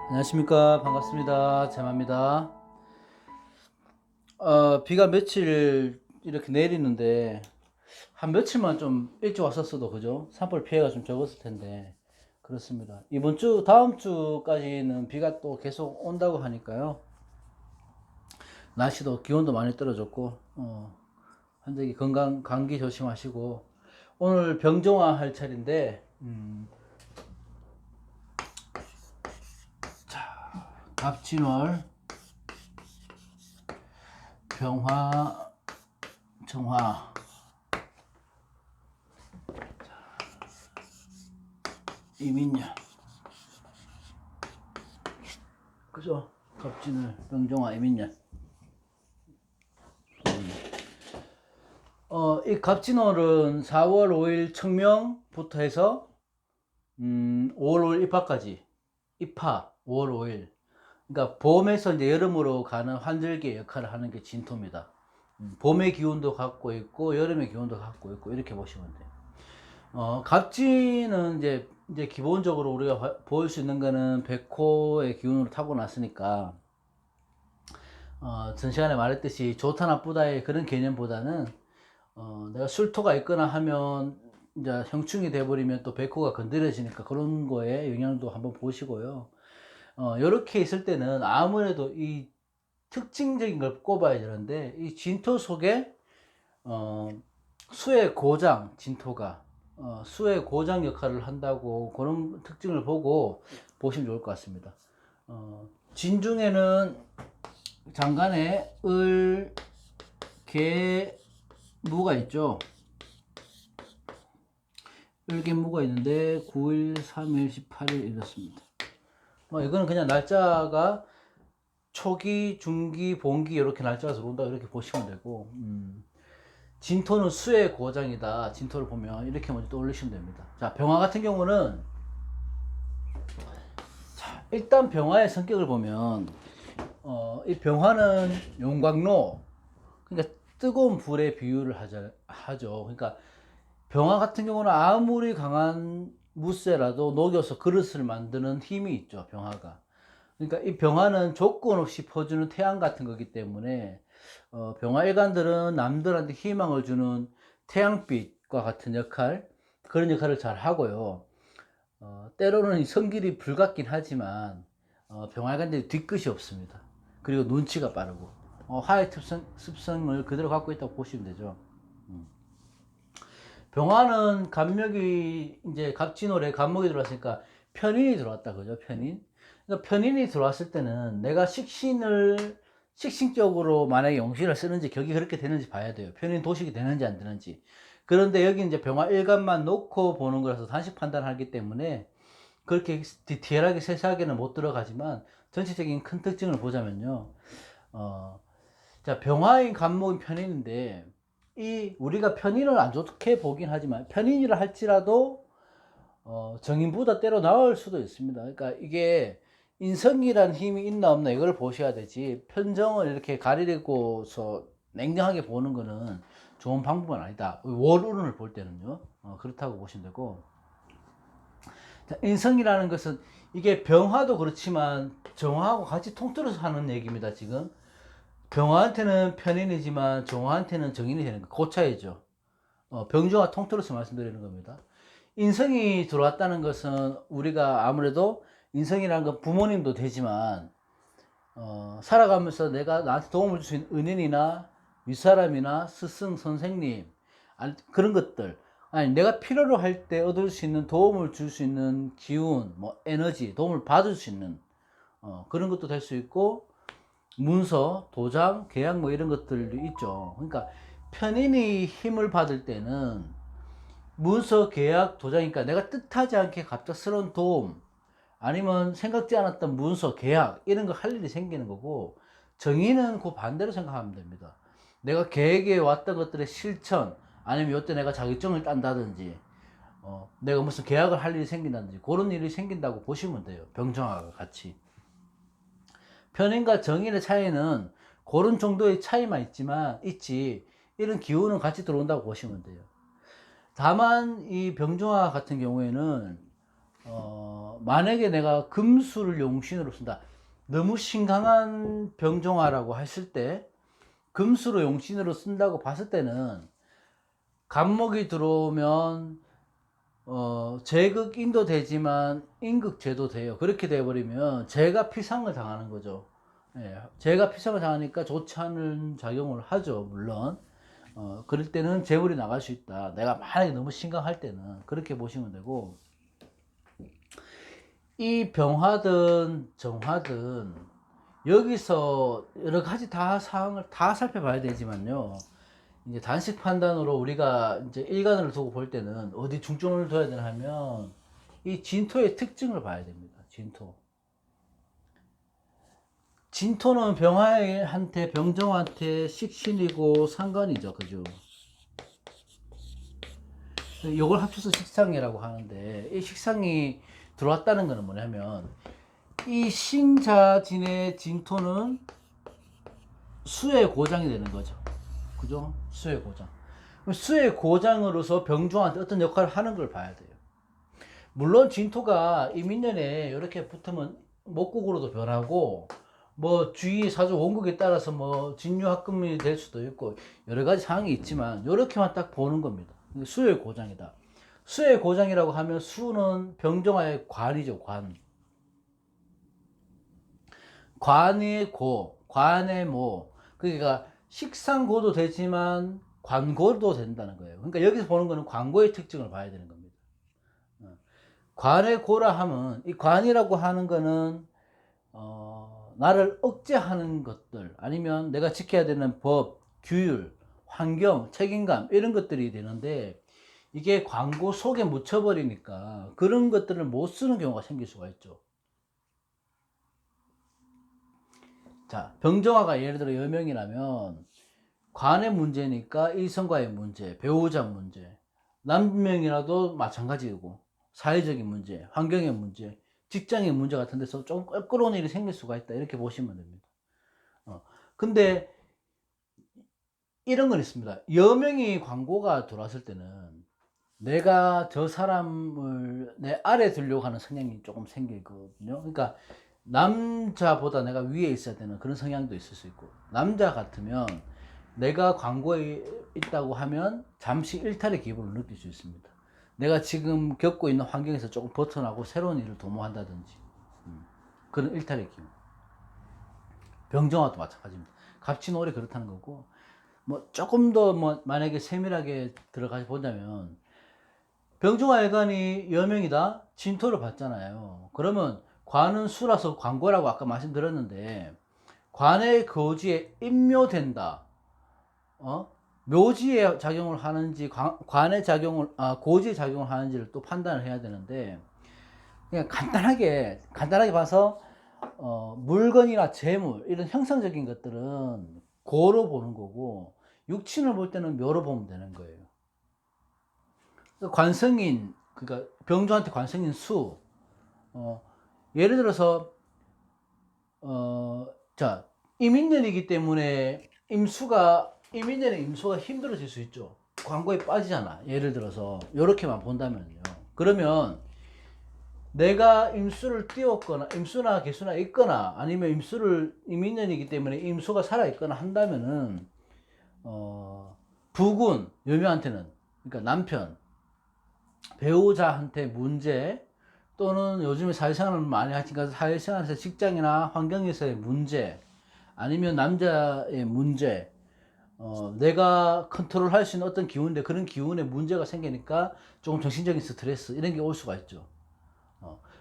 안녕하십니까. 반갑습니다. 재마입니다. 비가 며칠 이렇게 내리는데 한 며칠만 좀 일찍 왔었어도 그죠? 산불 피해가 좀 적었을 텐데 그렇습니다. 이번 주 다음 주까지는 비가 또 계속 온다고 하니까요. 날씨도 기온도 많이 떨어졌고 환절기 건강 감기 조심하시고 오늘 병정화 할 차례인데 갑진월 병화 정화 이민년 그죠? 갑진월 병정화 이민년 이 갑진월은 4월 5일 청명부터 해서 5월 5일 입하까지 입하 5월 5일 그러니까 봄에서 이제 여름으로 가는 환절기의 역할을 하는 게 진토입니다. 봄의 기운도 갖고 있고 여름의 기운도 갖고 있고 이렇게 보시면 돼요. 갑진은 이제 기본적으로 우리가 보일 수 있는 거는 백호의 기운으로 타고났으니까 전 시간에 말했듯이 좋다 나쁘다의 그런 개념보다는 내가 술토가 있거나 하면 이제 형충이 돼버리면 또 백호가 건드려지니까 그런 거에 영향도 한번 보시고요. 이렇게 있을 때는 아무래도 이 특징적인 걸 꼽아야 되는데 이 진토 속에 수의 고장 진토가 수의 고장 역할을 한다고 그런 특징을 보고 보시면 좋을 것 같습니다. 진중에는 장간에 을, 개, 무가 있죠. 을개무가 있는데 9일, 3일, 18일 이렇습니다. 이거는 그냥 날짜가 초기, 중기, 봉기 이렇게 날짜가 들어온다 이렇게 보시면 되고 진토는 수의 고장이다. 진토를 보면 이렇게 먼저 떠올리시면 됩니다. 자, 병화 같은 경우는 자, 일단 병화의 성격을 보면 이 병화는 용광로 그러니까 뜨거운 불에 비유를 하죠. 그러니까 병화 같은 경우는 아무리 강한 무쇠라도 녹여서 그릇을 만드는 힘이 있죠. 병화가. 그러니까 이 병화는 조건 없이 퍼주는 태양 같은 거기 때문에 병화 일간들은 남들한테 희망을 주는 태양빛과 같은 역할 그런 역할을 잘 하고요. 때로는 성질이 불같긴 하지만 병화 일간들이 뒤끝이 없습니다. 그리고 눈치가 빠르고 화의 습성을 그대로 갖고 있다고 보시면 되죠. 병화는 간목이 이제 갑진월에 간목이 들어왔으니까 편인이 들어왔다 그죠? 편인. 그러니까 편인이 들어왔을 때는 내가 식신적으로 만약에 용신을 쓰는지 격이 그렇게 되는지 봐야 돼요. 편인 도식이 되는지 안 되는지. 그런데 여기 이제 병화 일간만 놓고 보는 거라서 단식 판단하기 때문에 그렇게 디테일하게 세세하게는 못 들어가지만 전체적인 큰 특징을 보자면요. 자, 병화인 간목인 편인인데 이 우리가 편인을 안 좋게 보긴 하지만 편인이라 할지라도 정인보다 때로 나을 수도 있습니다. 그러니까 이게 인성이란 힘이 있나 없나 이걸 보셔야 되지 편정을 이렇게 가리고서 냉정하게 보는 거는 좋은 방법은 아니다. 월운을 볼 때는요. 그렇다고 보시면 되고 자, 인성이라는 것은 이게 병화도 그렇지만 정화하고 같이 통틀어서 하는 얘기입니다. 지금 병화한테는 편인이지만 정화한테는 정인이 되는 거. 그 차이죠. 병정화 통틀어서 말씀드리는 겁니다. 인성이 들어왔다는 것은 우리가 아무래도 인성이라는 건 부모님도 되지만 살아가면서 내가 나한테 도움을 줄 수 있는 은인이나 윗사람이나 스승 선생님 아니, 그런 것들 아니 내가 필요로 할 때 얻을 수 있는 도움을 줄 수 있는 기운 뭐 에너지 도움을 받을 수 있는 그런 것도 될 수 있고 문서 도장 계약 뭐 이런 것들도 있죠. 그러니까 편인이 힘을 받을 때는 문서 계약 도장이니까 내가 뜻하지 않게 갑작스러운 도움 아니면 생각지 않았던 문서 계약 이런 거 할 일이 생기는 거고 정의는 그 반대로 생각하면 됩니다. 내가 계획해 왔던 것들의 실천 아니면 이때 내가 자격증을 딴다든지 내가 무슨 계약을 할 일이 생긴다든지 그런 일이 생긴다고 보시면 돼요. 병정화가 같이 편인과 정인의 차이는 그런 정도의 차이만 있지 이런 기운은 같이 들어온다고 보시면 돼요. 다만 이 병정화 같은 경우에는 만약에 내가 금수를 용신으로 쓴다. 너무 심각한 병종화라고 했을 때 금수로 용신으로 쓴다고 봤을 때는 간목이 들어오면 제극인도 되지만 인극제도 돼요. 그렇게 돼버리면 제가 피상을 당하는 거죠. 예, 제가 피상을 당하니까 좋지 않은 작용을 하죠. 물론 그럴 때는 재물이 나갈 수 있다. 내가 만약에 너무 심각할 때는 그렇게 보시면 되고, 이 병화든 정화든 여기서 여러 가지 다 사항을 다 살펴봐야 되지만요. 이제 단식 판단으로 우리가 이제 일간을 두고 볼 때는 어디 중점을 둬야 되나 하면 이 진토의 특징을 봐야 됩니다. 진토. 진토는 병화한테 병정한테 식신이고 상관이죠. 그죠? 이걸 합쳐서 식상이라고 하는데, 이 식상이 들어왔다는 것은 뭐냐면 이 신자진의 진토는 수의 고장이 되는 거죠. 그죠? 수의 고장. 수의 고장으로서 병종한테 어떤 역할을 하는 걸 봐야 돼요. 물론 진토가 이민년에 이렇게 붙으면 목국으로도 변하고, 뭐 주위 사주 원국에 따라서 뭐 진유합금이 될 수도 있고 여러 가지 상황이 있지만 이렇게만 딱 보는 겁니다. 수의 고장이다. 수의 고장이라고 하면 수는 병정화의 관이죠. 관. 관의 고, 관의 모. 그러니까 식상고도 되지만 관고도 된다는 거예요. 그러니까 여기서 보는 거는 관고의 특징을 봐야 되는 겁니다. 관의 고라 하면 이 관이라고 하는 거는 나를 억제하는 것들, 아니면 내가 지켜야 되는 법, 규율, 환경, 책임감 이런 것들이 되는데, 이게 광고 속에 묻혀버리니까 그런 것들을 못 쓰는 경우가 생길 수가 있죠. 자, 병정화가 예를 들어 여명이라면 관의 문제니까 일성과의 문제, 배우자 문제, 남명이라도 마찬가지고 사회적인 문제, 환경의 문제, 직장의 문제 같은 데서 좀 껄끄러운 일이 생길 수가 있다. 이렇게 보시면 됩니다. 근데 이런 건 있습니다. 여명이 광고가 들어왔을 때는 내가 저 사람을 내 아래 두려고 하는 성향이 조금 생기거든요. 그러니까 남자보다 내가 위에 있어야 되는 그런 성향도 있을 수 있고, 남자 같으면 내가 광고에 있다고 하면 잠시 일탈의 기분을 느낄 수 있습니다. 내가 지금 겪고 있는 환경에서 조금 벗어나고 새로운 일을 도모한다든지 그런 일탈의 기분. 병정화도 마찬가지입니다. 갑진오래 그렇다는 거고, 뭐 조금 더 뭐 만약에 세밀하게 들어가서 보자면 병정화 일간이 여명이다 진토를 받잖아요. 그러면 관은 수라서 관고라고 아까 말씀드렸는데, 관의 거지에 임묘된다. 묘지에 작용을 하는지 관의 작용을 고지에 작용을 하는지를 또 판단을 해야 되는데, 그냥 간단하게 봐서 물건이나 재물 이런 형상적인 것들은 고로 보는 거고, 육친을 볼 때는 묘로 보면 되는 거예요. 관성인, 그러니까 병조한테 관성인 수, 예를 들어서 자, 이민년이기 때문에 이민년에 임수가 힘들어질 수 있죠. 광고에 빠지잖아. 예를 들어서 이렇게만 본다면요. 그러면 내가 임수를 띄웠거나 임수나 개수나 있거나, 아니면 임수를 이민년이기 때문에 임수가 살아 있거나 한다면은 부군 여묘한테는, 그러니까 남편 배우자한테 문제, 또는 요즘에 사회생활을 많이 하니까 사회생활에서 직장이나 환경에서의 문제, 아니면 남자의 문제, 내가 컨트롤 할 수 있는 어떤 기운인데 그런 기운에 문제가 생기니까 조금 정신적인 스트레스 이런 게 올 수가 있죠.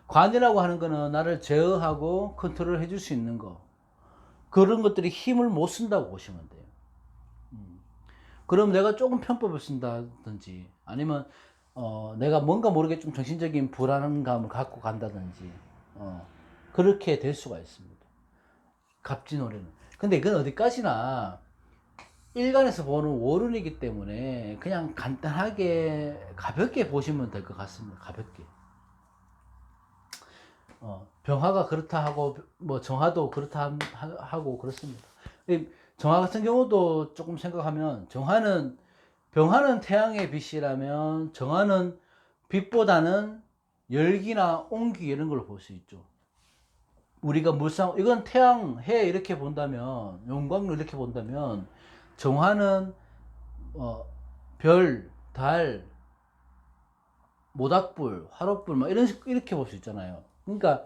관이라고 하는 거는 나를 제어하고 컨트롤 해줄 수 있는 거, 그런 것들이 힘을 못 쓴다고 보시면 돼요. 그럼 내가 조금 편법을 쓴다든지, 아니면 내가 뭔가 모르게 좀 정신적인 불안감을 갖고 간다든지 그렇게 될 수가 있습니다. 갑진오래는. 근데 이건 어디까지나 일간에서 보는 월운이기 때문에 그냥 간단하게 가볍게 보시면 될 것 같습니다. 가볍게. 병화가 그렇다 하고 뭐 정화도 그렇다 하고 그렇습니다. 정화 같은 경우도 조금 생각하면, 병화는 태양의 빛이라면 정화는 빛보다는 열기나 온기 이런 걸 볼 수 있죠. 우리가 물상, 이건 태양, 해 이렇게 본다면, 용광로 이렇게 본다면, 정화는 별, 달, 모닥불, 화롯불, 막 이렇게 볼 수 있잖아요. 그러니까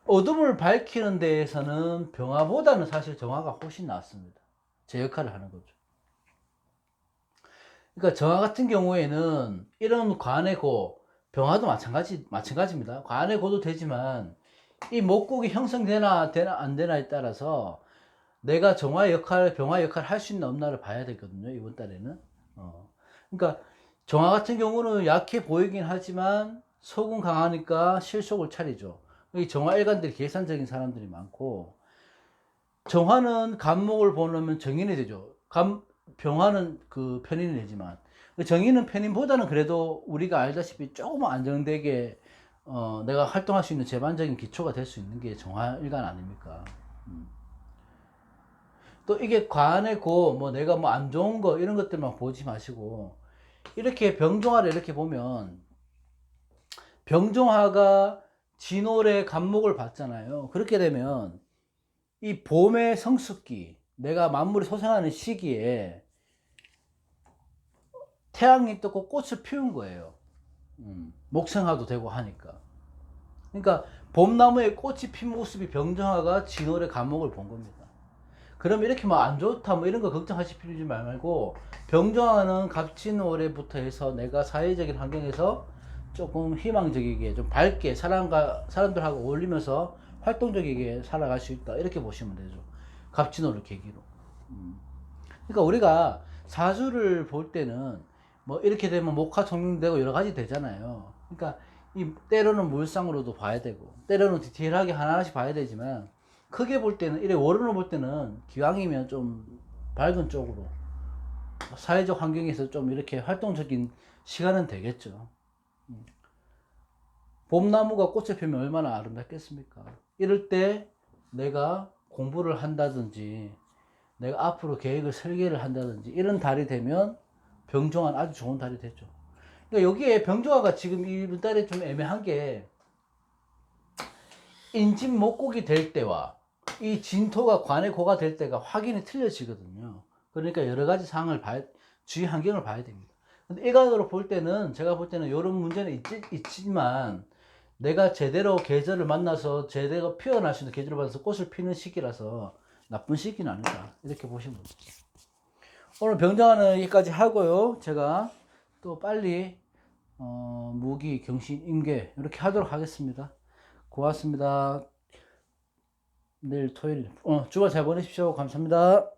어둠을 밝히는 데에서는 병화보다는 사실 정화가 훨씬 낫습니다. 제 역할을 하는 거죠. 그러니까 정화 같은 경우에는 이런 관의 고, 병화도 마찬가지입니다. 관의 고도 되지만 이 목국이 형성되나 안 되나에 따라서 내가 정화 역할, 병화 역할 할 수 있나 없나를 봐야 되거든요. 이번 달에는. 그러니까 정화 같은 경우는 약해 보이긴 하지만 속은 강하니까 실속을 차리죠. 이 정화 일관들이 계산적인 사람들이 많고, 정화는 간목을 보려면 정인이 되죠. 병화는 그 편인이 되지만, 정인은 편인보다는 그래도 우리가 알다시피 조금 안정되게 내가 활동할 수 있는 제반적인 기초가 될 수 있는 게 정화 일관 아닙니까? 또 이게 관의 고, 뭐 내가 뭐 안 좋은 거 이런 것들만 보지 마시고, 이렇게 병종화를 이렇게 보면 병종화가 진월의 간목을 받잖아요. 그렇게 되면 이 봄의 성숙기, 내가 만물이 소생하는 시기에 태양이 뜨고 꽃을 피운 거예요. 목생화도 되고 하니까. 그러니까 봄나무에 꽃이 핀 모습이 병정화가 진월의 간목을 본 겁니다. 그럼 이렇게 뭐 안 좋다 뭐 이런 거 걱정하실 필요 말고, 병정화는 갑진월에부터 해서 내가 사회적인 환경에서 조금 희망적이게 좀 밝게 사람들하고 어울리면서 활동적이게 살아갈 수 있다 이렇게 보시면 되죠. 갑진월을 계기로. 그러니까 우리가 사주를 볼 때는 뭐 이렇게 되면 목화 청룡되고 여러 가지 되잖아요. 그러니까 이 때로는 물상으로도 봐야 되고 때로는 디테일하게 하나하나씩 봐야 되지만, 크게 볼 때는 이래 월운을 볼 때는 기왕이면 좀 밝은 쪽으로 사회적 환경에서 좀 이렇게 활동적인 시간은 되겠죠. 봄나무가 꽃을 피우면 얼마나 아름답겠습니까? 이럴 때 내가 공부를 한다든지 내가 앞으로 계획을 설계를 한다든지 이런 달이 되면 병종화는 아주 좋은 달이 되죠. 그러니까 여기에 병종화가 지금 이번 달에 좀 애매한 게, 인진목곡이 될 때와 이 진토가 관의 고가 될 때가 확연히 틀려지거든요. 그러니까 여러 가지 상황을 주위 환경을 봐야 됩니다. 근데 일간으로 볼 때는, 제가 볼 때는 이런 문제는 있지만 내가 제대로 계절을 만나서 제대로 피어날 수 있는 계절을 만나서 꽃을 피는 시기라서 나쁜 시기는 아니다 이렇게 보시면 됩니다. 오늘 병정화는 여기까지 하고요. 제가 또 빨리 무기, 경신, 임계 이렇게 하도록 하겠습니다. 고맙습니다. 내일 토요일 주말 잘 보내십시오. 감사합니다.